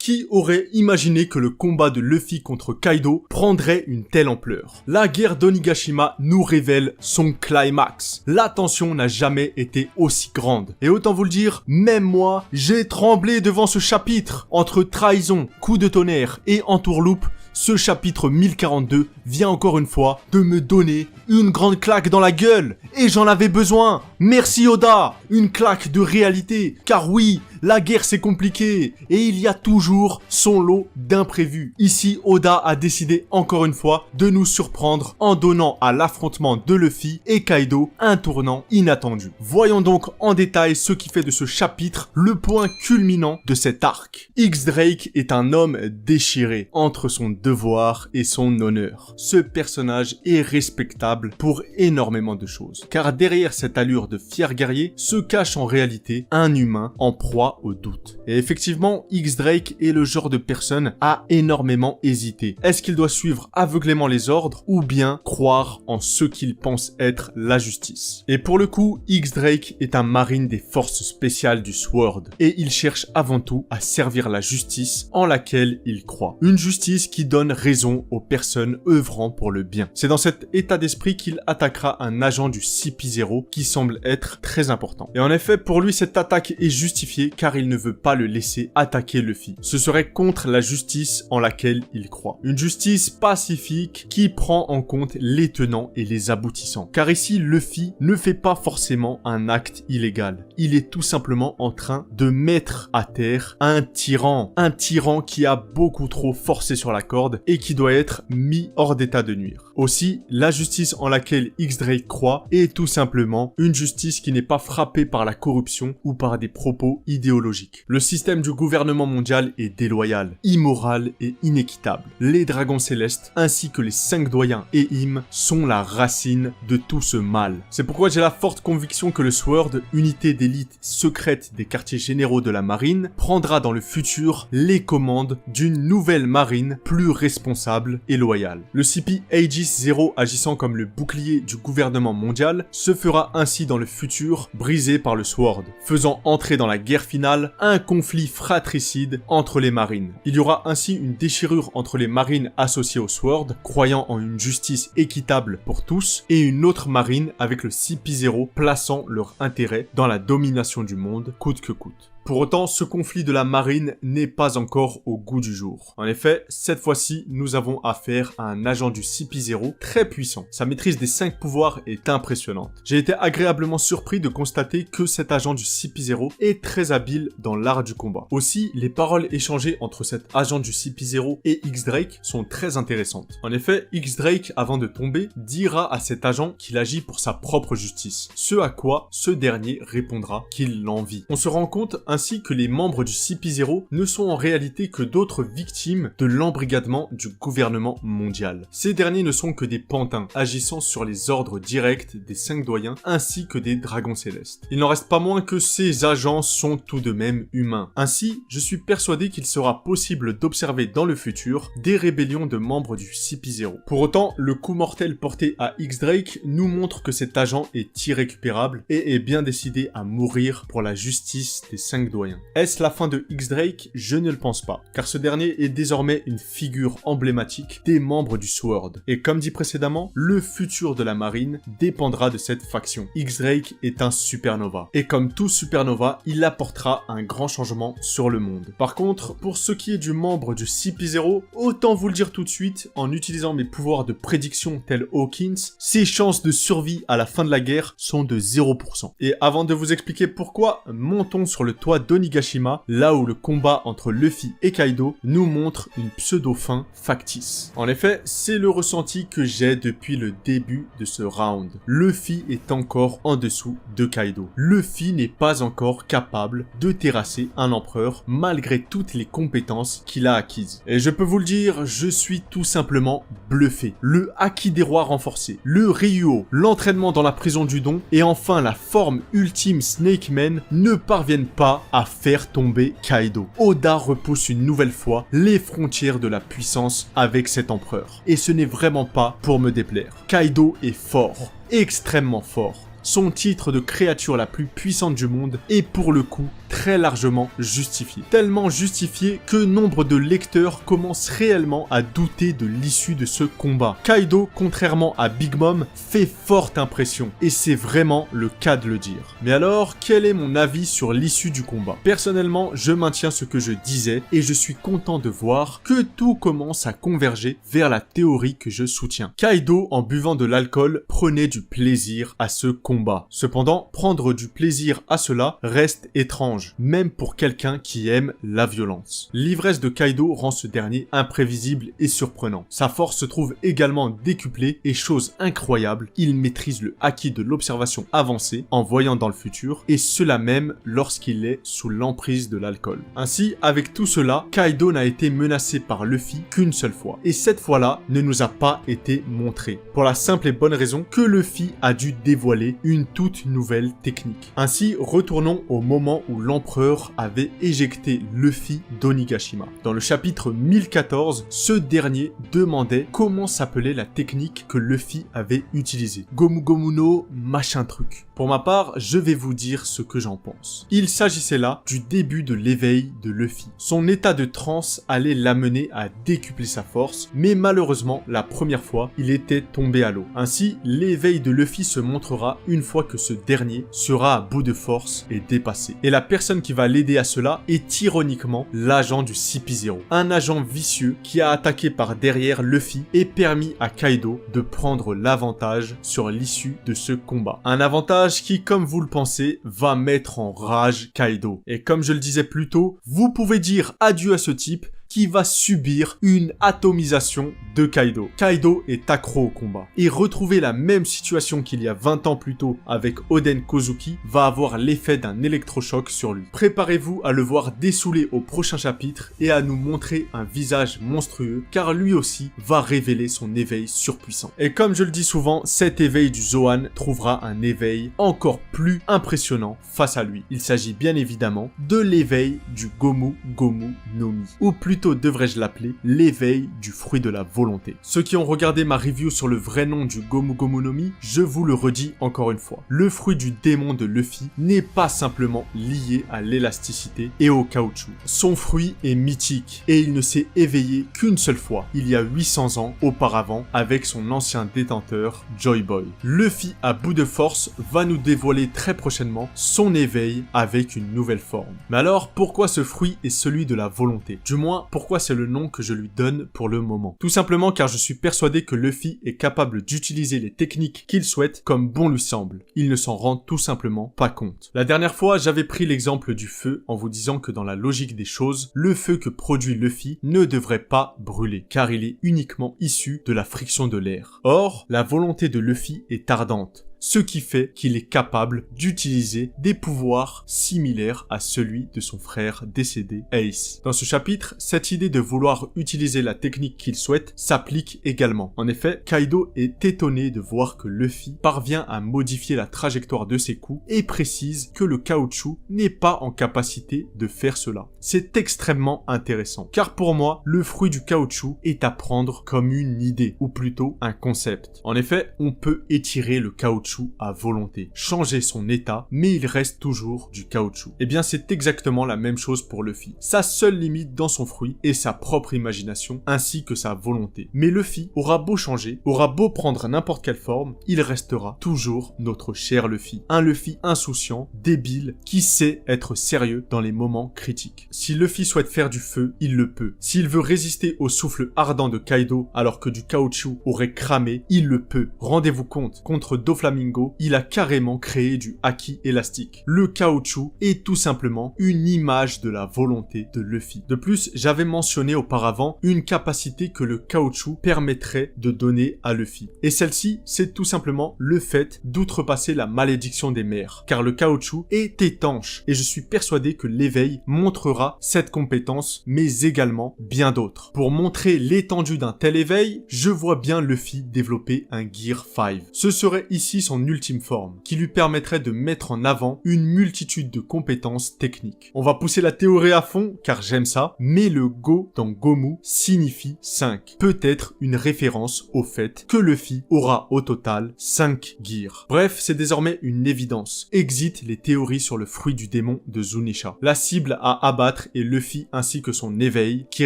Qui aurait imaginé que le combat de Luffy contre Kaido prendrait une telle ampleur? La guerre d'Onigashima nous révèle son climax. La tension n'a jamais été aussi grande. Et autant vous le dire, même moi, j'ai tremblé devant ce chapitre. Entre trahison, coup de tonnerre et entourloupe, ce chapitre 1042 vient encore une fois de me donner une grande claque dans la gueule. Et j'en avais besoin. Merci Oda. Une claque de réalité. Car oui, la guerre c'est compliqué. Et il y a toujours son lot d'imprévus. Ici, Oda a décidé encore une fois de nous surprendre en donnant à l'affrontement de Luffy et Kaido un tournant inattendu. Voyons donc en détail ce qui fait de ce chapitre le point culminant de cet arc. X-Drake est un homme déchiré entre son devoir et son honneur. Ce personnage est respectable pour énormément de choses. Car derrière cette allure de fier guerrier se cache en réalité un humain en proie au doute. Et effectivement, X-Drake est le genre de personne à énormément hésiter. Est-ce qu'il doit suivre aveuglément les ordres ou bien croire en ce qu'il pense être la justice? Et pour le coup, X-Drake est un marine des forces spéciales du Sword et il cherche avant tout à servir la justice en laquelle il croit. Une justice qui donne raison aux personnes œuvrant pour le bien. C'est dans cet état d'esprit qu'il attaquera un agent du CP0 qui semble être très important. Et en effet, pour lui, cette attaque est justifiée car il ne veut pas le laisser attaquer Luffy. Ce serait contre la justice en laquelle il croit. Une justice pacifique qui prend en compte les tenants et les aboutissants. Car ici, Luffy ne fait pas forcément un acte illégal. Il est tout simplement en train de mettre à terre un tyran. Un tyran qui a beaucoup trop forcé sur la corde et qui doit être mis hors d'état de nuire. Aussi, la justice en laquelle X-Drake croit est tout simplement une justice qui n'est pas frappée par la corruption ou par des propos idéologiques. Le système du gouvernement mondial est déloyal, immoral et inéquitable. Les dragons célestes ainsi que les 5 doyens et Im sont la racine de tout ce mal. C'est pourquoi j'ai la forte conviction que le Sword, unité d'élite secrète des quartiers généraux de la marine, prendra dans le futur les commandes d'une nouvelle marine plus responsable et loyale. Le CP Aegis Zero agissant comme le bouclier du gouvernement mondial se fera ainsi dans le futur brisé par le Sword, faisant entrer dans la guerre finale un conflit fratricide entre les marines. Il y aura ainsi une déchirure entre les marines associées au Sword, croyant en une justice équitable pour tous, et une autre marine avec le CP0 plaçant leur intérêt dans la domination du monde coûte que coûte. Pour autant, ce conflit de la marine n'est pas encore au goût du jour. En effet, cette fois-ci, nous avons affaire à un agent du CP0 très puissant. Sa maîtrise des 5 pouvoirs est impressionnante. J'ai été agréablement surpris de constater que cet agent du CP0 est très habile dans l'art du combat. Aussi, les paroles échangées entre cet agent du CP0 et X-Drake sont très intéressantes. En effet, X-Drake, avant de tomber, dira à cet agent qu'il agit pour sa propre justice. Ce à quoi ce dernier répondra qu'il l'envie. On se rend compte ainsi que les membres du CP0 ne sont en réalité que d'autres victimes de l'embrigadement du gouvernement mondial. Ces derniers ne sont que des pantins, agissant sur les ordres directs des 5 doyens ainsi que des dragons célestes. Il n'en reste pas moins que ces agents sont tout de même humains. Ainsi, je suis persuadé qu'il sera possible d'observer dans le futur des rébellions de membres du CP0. Pour autant, le coup mortel porté à X-Drake nous montre que cet agent est irrécupérable et est bien décidé à mourir pour la justice des 5 doyens. Est-ce la fin de X-Drake? Je ne le pense pas, car ce dernier est désormais une figure emblématique des membres du Sword. Et comme dit précédemment, le futur de la marine dépendra de cette faction. X-Drake est un supernova, et comme tout supernova, il apportera un grand changement sur le monde. Par contre, pour ce qui est du membre du CP0, autant vous le dire tout de suite, en utilisant mes pouvoirs de prédiction tels Hawkins, ses chances de survie à la fin de la guerre sont de 0%. Et avant de vous expliquer pourquoi, montons sur le toit d'Onigashima, là où le combat entre Luffy et Kaido nous montre une pseudo-fin factice. En effet, c'est le ressenti que j'ai depuis le début de ce round. Luffy est encore en dessous de Kaido. Luffy n'est pas encore capable de terrasser un empereur malgré toutes les compétences qu'il a acquises. Et je peux vous le dire, je suis tout simplement bluffé. Le Haki des rois renforcé, le Ryuo, l'entraînement dans la prison du don et enfin la forme ultime Snake Man ne parviennent pas à faire tomber Kaido. Oda repousse une nouvelle fois les frontières de la puissance avec cet empereur. Et ce n'est vraiment pas pour me déplaire. Kaido est fort, extrêmement fort. Son titre de créature la plus puissante du monde est pour le coup très largement justifié. Tellement justifié que nombre de lecteurs commencent réellement à douter de l'issue de ce combat. Kaido, contrairement à Big Mom, fait forte impression, et c'est vraiment le cas de le dire. Mais alors, quel est mon avis sur l'issue du combat? Personnellement, je maintiens ce que je disais, et je suis content de voir que tout commence à converger vers la théorie que je soutiens. Kaido, en buvant de l'alcool, prenait du plaisir à ce combat. Cependant, prendre du plaisir à cela reste étrange, même pour quelqu'un qui aime la violence. L'ivresse de Kaido rend ce dernier imprévisible et surprenant. Sa force se trouve également décuplée et chose incroyable, il maîtrise le haki de l'observation avancée en voyant dans le futur et cela même lorsqu'il est sous l'emprise de l'alcool. Ainsi, avec tout cela, Kaido n'a été menacé par Luffy qu'une seule fois et cette fois-là ne nous a pas été montré pour la simple et bonne raison que Luffy a dû dévoiler une toute nouvelle technique. Ainsi, retournons au moment où l'empereur avait éjecté Luffy d'Onigashima. Dans le chapitre 1014, ce dernier demandait comment s'appelait la technique que Luffy avait utilisée. Gomu Gomu no machin truc. Pour ma part, je vais vous dire ce que j'en pense. Il s'agissait là du début de l'éveil de Luffy. Son état de transe allait l'amener à décupler sa force, mais malheureusement, la première fois, il était tombé à l'eau. Ainsi, l'éveil de Luffy se montrera une fois que ce dernier sera à bout de force et dépassé. Et la personne qui va l'aider à cela est ironiquement l'agent du CP0. Un agent vicieux qui a attaqué par derrière Luffy et permis à Kaido de prendre l'avantage sur l'issue de ce combat. Un avantage qui, comme vous le pensez, va mettre en rage Kaido. Et comme je le disais plus tôt, vous pouvez dire adieu à ce type qui va subir une atomisation de Kaido. Kaido est accro au combat. Et retrouver la même situation qu'il y a 20 ans plus tôt avec Oden Kozuki va avoir l'effet d'un électrochoc sur lui. Préparez-vous à le voir dessouler au prochain chapitre et à nous montrer un visage monstrueux car lui aussi va révéler son éveil surpuissant. Et comme je le dis souvent, cet éveil du Zoan trouvera un éveil encore plus impressionnant face à lui. Il s'agit bien évidemment de l'éveil du Gomu Gomu no Mi, ou plutôt devrais-je l'appeler l'éveil du fruit de la volonté. Ceux qui ont regardé ma review sur le vrai nom du Gomu Gomu no Mi, je vous le redis encore une fois. Le fruit du démon de Luffy n'est pas simplement lié à l'élasticité et au caoutchouc. Son fruit est mythique et il ne s'est éveillé qu'une seule fois, il y a 800 ans auparavant avec son ancien détenteur Joy Boy. Luffy à bout de force va nous dévoiler très prochainement son éveil avec une nouvelle forme. Mais alors pourquoi ce fruit est celui de la volonté? Du moins, pourquoi c'est le nom que je lui donne pour le moment? Tout simplement car je suis persuadé que Luffy est capable d'utiliser les techniques qu'il souhaite comme bon lui semble. Il ne s'en rend tout simplement pas compte. La dernière fois, j'avais pris l'exemple du feu en vous disant que dans la logique des choses, le feu que produit Luffy ne devrait pas brûler car il est uniquement issu de la friction de l'air. Or, la volonté de Luffy est ardente. Ce qui fait qu'il est capable d'utiliser des pouvoirs similaires à celui de son frère décédé, Ace. Dans ce chapitre, cette idée de vouloir utiliser la technique qu'il souhaite s'applique également. En effet, Kaido est étonné de voir que Luffy parvient à modifier la trajectoire de ses coups et précise que le caoutchouc n'est pas en capacité de faire cela. C'est extrêmement intéressant, car pour moi, le fruit du caoutchouc est à prendre comme une idée, ou plutôt un concept. En effet, on peut étirer le caoutchouc à volonté, changer son état, mais il reste toujours du caoutchouc. Et bien c'est exactement la même chose pour Luffy. Sa seule limite dans son fruit est sa propre imagination, ainsi que sa volonté. Mais Luffy aura beau changer, aura beau prendre n'importe quelle forme, il restera toujours notre cher Luffy. Un Luffy insouciant, débile, qui sait être sérieux dans les moments critiques. Si Luffy souhaite faire du feu, il le peut. S'il veut résister au souffle ardent de Kaido alors que du caoutchouc aurait cramé, il le peut. Rendez-vous compte, contre Doflamingo, il a carrément créé du haki élastique. Le caoutchouc est tout simplement une image de la volonté de Luffy. De plus, j'avais mentionné auparavant une capacité que le caoutchouc permettrait de donner à Luffy. Et celle-ci, c'est tout simplement le fait d'outrepasser la malédiction des mers. Car le caoutchouc est étanche et je suis persuadé que l'éveil montrera cette compétence, mais également bien d'autres. Pour montrer l'étendue d'un tel éveil, je vois bien Luffy développer un Gear 5. Ce serait ici son ultime forme, qui lui permettrait de mettre en avant une multitude de compétences techniques. On va pousser la théorie à fond, car j'aime ça, mais le Go dans Gomu signifie 5. Peut-être une référence au fait que Luffy aura au total 5 gears. Bref, c'est désormais une évidence. Exit les théories sur le fruit du démon de Zunisha. La cible à abattre est Luffy ainsi que son éveil, qui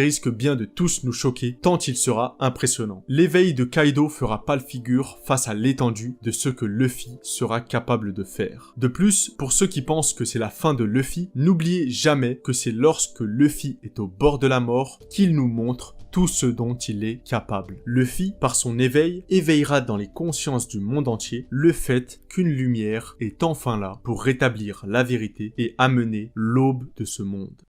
risque bien de tous nous choquer tant il sera impressionnant. L'éveil de Kaido fera pâle figure face à l'étendue de ce que Luffy sera capable de faire. De plus, pour ceux qui pensent que c'est la fin de Luffy, n'oubliez jamais que c'est lorsque Luffy est au bord de la mort qu'il nous montre tout ce dont il est capable. Luffy, par son éveil, éveillera dans les consciences du monde entier le fait qu'une lumière est enfin là pour rétablir la vérité et amener l'aube de ce monde.